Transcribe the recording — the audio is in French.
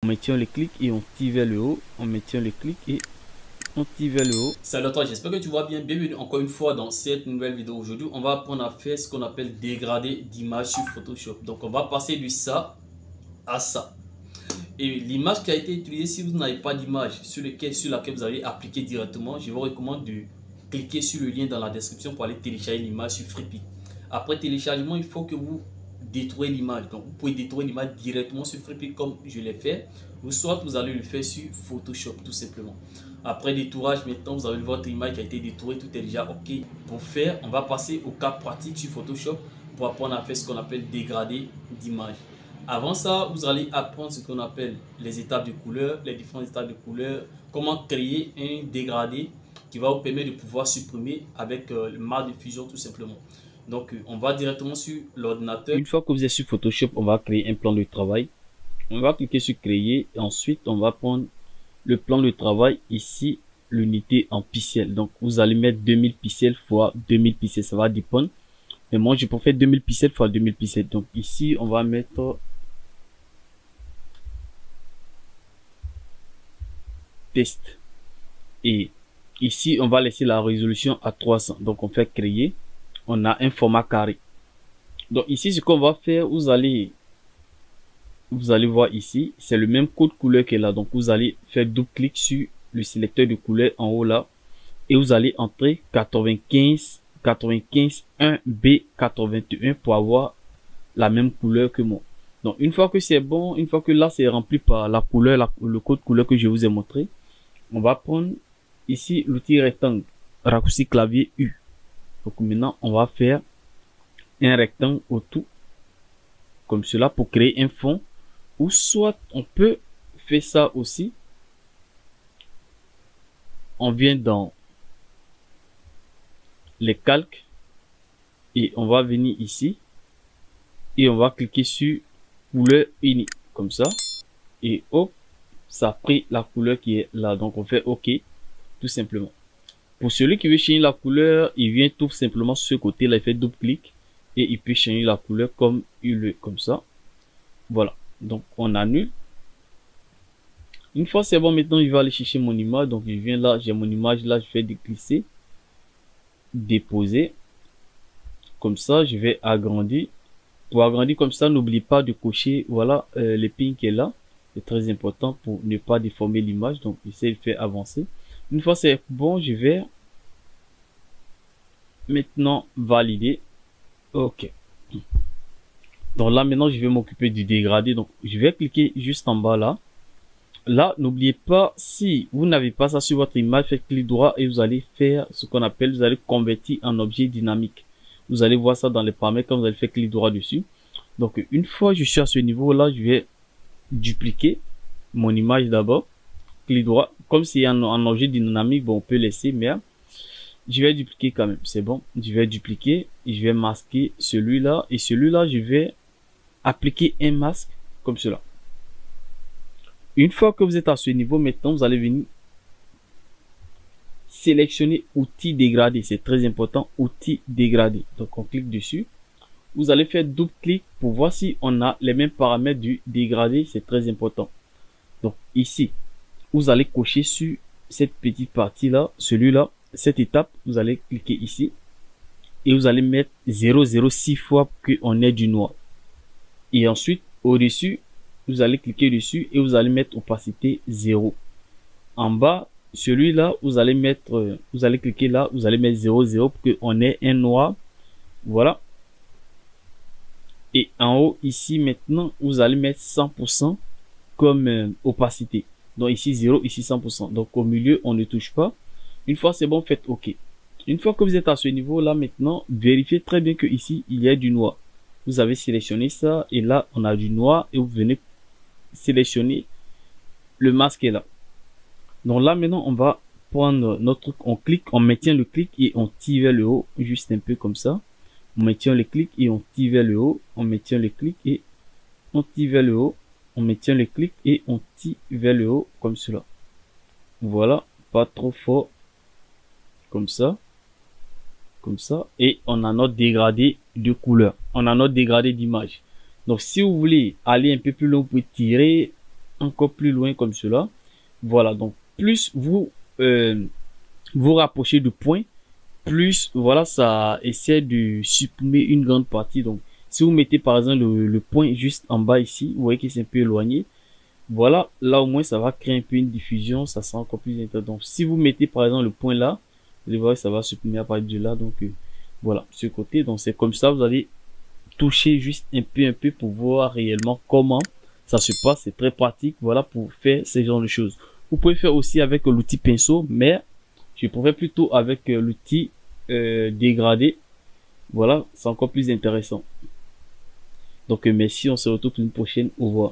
On maintient le clic et on tire vers le haut. On maintient le clic et on tire vers le haut. Salut à toi, j'espère que tu vas bien. Bienvenue encore une fois dans cette nouvelle vidéo. Aujourd'hui, on va apprendre à faire ce qu'on appelle dégrader d'image sur Photoshop. Donc, on va passer de ça à ça. Et l'image qui a été utilisée, si vous n'avez pas d'image sur laquelle vous avez appliqué directement, je vous recommande de cliquer sur le lien dans la description pour aller télécharger l'image sur Freepik. Après téléchargement, il faut que vous détruisez l'image. Donc, vous pouvez détruire l'image directement sur Freepik comme je l'ai fait. Ou soit vous allez le faire sur Photoshop tout simplement. Après détourage, maintenant vous avez votre image qui a été détourée, tout est déjà ok. Pour faire, on va passer au cas pratique sur Photoshop pour apprendre à faire ce qu'on appelle dégrader d'image. Avant ça, vous allez apprendre ce qu'on appelle les étapes de couleur, les différentes étapes de couleur, comment créer un dégradé qui va vous permettre de pouvoir supprimer avec le marque de fusion tout simplement. Donc on va directement sur l'ordinateur. Une fois que vous êtes sur Photoshop, on va créer un plan de travail. On va cliquer sur créer et ensuite on va prendre le plan de travail ici, l'unité en pixels. Donc vous allez mettre 2000 pixels fois 2000 pixels, ça va dépendre. Mais moi je préfère 2000 pixels fois 2000 pixels. Donc ici on va mettre test. Et ici on va laisser la résolution à 300. Donc on fait créer. On a un format carré. Donc ici ce qu'on va faire, vous allez voir ici, c'est le même code couleur qui est là. Donc vous allez faire double clic sur le sélecteur de couleur en haut là et vous allez entrer 95 1B 81 pour avoir la même couleur que moi. Donc une fois que c'est bon, une fois que là c'est rempli par la couleur, le code couleur que je vous ai montré, on va prendre ici l'outil rectangle, raccourci clavier U. Donc maintenant on va faire un rectangle autour comme cela pour créer un fond. Ou soit on peut faire ça aussi. On vient dans les calques et on va venir ici et on va cliquer sur couleur unique comme ça et hop, ça a pris la couleur qui est là. Donc on fait OK tout simplement. Pour celui qui veut changer la couleur, il vient tout simplement sur ce côté là, il fait double clic et il peut changer la couleur comme il veut, comme ça. Voilà. Donc on annule. Une fois c'est bon, maintenant je vais aller chercher mon image. Donc je viens là, j'ai mon image là, je fais déclisser, déposer. Comme ça, je vais agrandir. Pour agrandir comme ça, n'oublie pas de cocher, voilà, l'épine qui est là. C'est très important pour ne pas déformer l'image. Donc j'essaie de faire avancer. Une fois c'est bon, je vais maintenant valider. OK. Donc là maintenant je vais m'occuper du dégradé. Donc je vais cliquer juste en bas là. Là n'oubliez pas, si vous n'avez pas ça sur votre image, faites clic droit et vous allez faire ce qu'on appelle, vous allez convertir en objet dynamique. Vous allez voir ça dans les paramètres quand vous allez faire clic droit dessus. Donc une fois je suis à ce niveau là, je vais dupliquer mon image d'abord. Clic droit, comme c'est un objet dynamique, bon on peut laisser, mais je vais dupliquer quand même, c'est bon. Je vais dupliquer et je vais masquer celui-là et celui-là je vais appliquer un masque comme cela. Une fois que vous êtes à ce niveau, maintenant vous allez venir sélectionner outil dégradé. C'est très important, outil dégradé. Donc on clique dessus. Vous allez faire double clic pour voir si on a les mêmes paramètres du dégradé. C'est très important. Donc ici, vous allez cocher sur cette petite partie là, celui-là, cette étape. Vous allez cliquer ici et vous allez mettre 0,06 fois qu'on ait du noir. Et ensuite, au-dessus, vous allez cliquer dessus et vous allez mettre opacité 0. En bas, celui-là, vous allez mettre, vous allez cliquer là, vous allez mettre 0,0 pour qu'on ait un noir. Voilà. Et en haut, ici, maintenant, vous allez mettre 100% comme opacité. Donc ici 0, ici 100%. Donc au milieu, on ne touche pas. Une fois c'est bon, faites OK. Une fois que vous êtes à ce niveau-là, maintenant, vérifiez très bien que ici, il y a du noir. Vous avez sélectionné ça et là, on a du noir et vous venez sélectionner le masque est là. Donc là, maintenant, on va prendre notre truc, on clique, on maintient le clic et on tire vers le haut, juste un peu comme ça. On maintient le clic et on tire vers le haut, on maintient le clic et on tire vers le haut, on maintient le clic et on tire vers le haut comme cela. Voilà, pas trop fort, comme ça. Comme ça, et on a notre dégradé de couleur, on a notre dégradé d'image. Donc si vous voulez aller un peu plus loin, vous pouvez tirer encore plus loin comme cela. Voilà, donc plus vous vous rapprochez du point, plus voilà, ça essaie de supprimer une grande partie. Donc si vous mettez par exemple le point juste en bas ici, vous voyez qu'il c'est un peu éloigné. Voilà, là au moins ça va créer un peu une diffusion, ça sera encore plus intéressant. Donc si vous mettez par exemple le point là, vous allez voir que ça va supprimer à partir de là. Donc voilà, ce côté. Donc c'est comme ça, vous allez toucher juste un peu pour voir réellement comment ça se passe. C'est très pratique, voilà, pour faire ce genre de choses. Vous pouvez faire aussi avec l'outil pinceau, mais je préfère plutôt avec l'outil dégradé. Voilà, c'est encore plus intéressant. Donc merci, on se retrouve pour une prochaine. Au revoir.